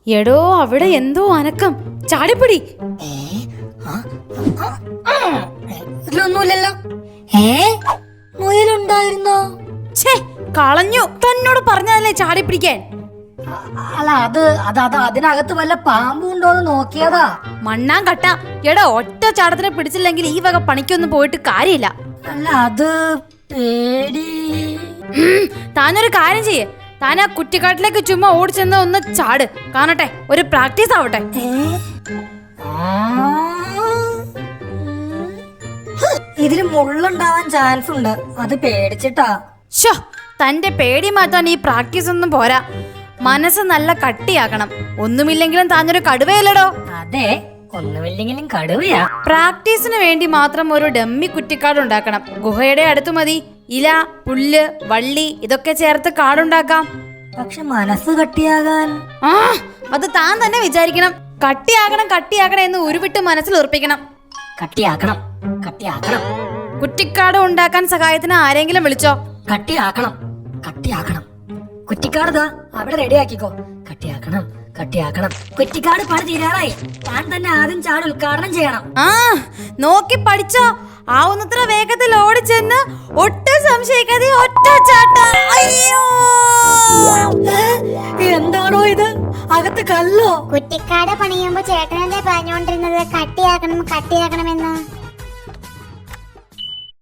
എടോ അവിടെ എന്തോ അനക്കം, ചാടിപ്പിടി. ഇതിലൊന്നുമില്ലല്ലോ. മുയലുണ്ടായിരുന്നോ? ഛേ, കളഞ്ഞു. തന്നോട് പറഞ്ഞതല്ലേ ചാടിപ്പിടിക്കാൻ. അല്ല, അതിനകത്ത് വല്ല പാമ്പും ഉണ്ടോന്ന് നോക്കിയതാ. മണ്ണാൻ കട്ട. എടാ, ഒറ്റ ചാടത്തിനെ പിടിച്ചില്ലെങ്കിൽ ഈ വക പണിക്കൊന്നും പോയിട്ട് കാര്യമില്ല. അല്ല, അത് പേടി. താനൊരു കാര്യം ചെയ്യേ, താൻ ആ കുറ്റിക്കാട്ടിലേക്ക് ചുമ്മാ ഓടിച്ചെന്ന് ഒന്ന് ചാട്, കാണട്ടെ, ഒരു പ്രാക്ടീസ് ആവട്ടെ. ഇതില് മുള്ളുണ്ടാവാൻ ചാൻസ് ഉണ്ട്, അത് പേടിച്ചിട്ടാ. ഷോ, തന്റെ പേടി മാറ്റാൻ ഈ പ്രാക്ടീസ് ഒന്നും പോരാ. മനസ്സ് നല്ല കട്ടിയാക്കണം. ഒന്നുമില്ലെങ്കിലും താനൊരു കടുവയല്ലടോ. അതെ, ഒന്നുമില്ലെങ്കിലും കടുവയാ. പ്രാക്ടീസിന് വേണ്ടി മാത്രം ഒരു ഡമ്മി കുറ്റിക്കാട് ഉണ്ടാക്കണം. ഗുഹയുടെ അടുത്ത് മതി. ഇല, പുല്ല്, വള്ളി ഇതൊക്കെ ചേർത്ത് കാടുണ്ടാക്കാം. പക്ഷെ മനസ്സ് കട്ടിയാകാൻ? അത് താൻ തന്നെ വിചാരിക്കണം. കട്ടിയാകണം എന്ന് ഉരുവിട്ട് മനസ്സിൽ ഉറപ്പിക്കണം. കട്ടിയാക്കണം. കുറ്റിക്കാട് ഉണ്ടാക്കാൻ സഹായത്തിന് ആരെങ്കിലും വിളിച്ചോ. കട്ടിയാക്കണം. കുറ്റിക്കാട് അവിടെ റെഡിയാക്കിക്കോ. കട്ടിയാക്കണം. കുറ്റിക്കാട് പണി തീരാറായി. താൻ തന്നെ ആദ്യം ചാട് ഉദ്ഘാടനം ചെയ്യണം. നോക്കി പഠിച്ചോ. ആവുന്നത്ര വേഗത്തിൽ ഓടിച്ചെന്ന് ഒട്ടും സംശയിക്കാതെ ഒറ്റ ചാട്ട. അയ്യോ, എന്താണോ ഇത്? അകത്ത് കല്ലോ? കുറ്റിക്കാട് പണിയുമ്പോ ചേട്ടനല്ലേ പറഞ്ഞോണ്ടിരുന്നത് കട്ടിയാക്കണമെന്ന്?